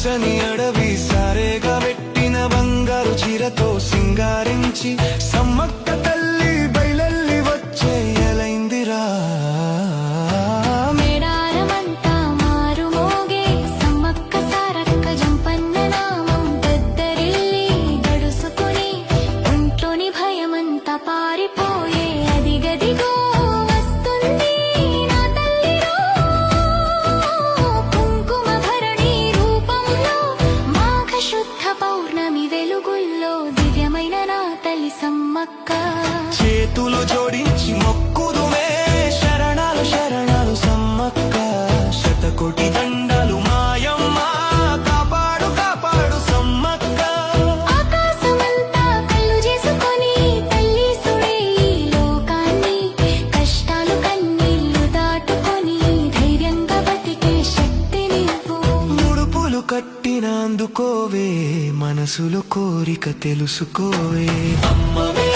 పచ్చని అడవి సారేగా పెట్టిన బంగారు చీరతో సింగారించి సమ్మక్క తల్లి బయలెల్లి వచ్చే ఎలైందిరా. మేడారమంతా మారుమోగే సమ్మక్క సారక్క జంపన్న నామం దద్దరిల్లి గడుసుకుని ఒంట్లోని భయమంతా పారిపోయే అదిగదిగో వస్తుంది నా తల్లిరో. కుంకుమ భరణి రూపంలో మాఘ శుద్ధ పౌర్ణమి వెలుగుల్లో దివ్యమైన నా తల్లి సమ్మక్క. చేతులు జోడించి మొక్కుదుమే శరణాలు శరణాలు సమ్మక్క. శతకోటి దండాలు మాయమ్మ కాపాడు కాపాడు సమ్మక్క. ఆకాశమంతా కళ్ళు చేసుకొని తల్లి సుడే ఈ లోకాన్ని కష్టాలు కన్నీళ్లు దాటుకొని ధైర్యంగా బతికే శక్తినివ్వు. ముడుపులు కట్టిన అందుకోవే మనసులో కోరిక తెలుసుకోవే. అమ్మవే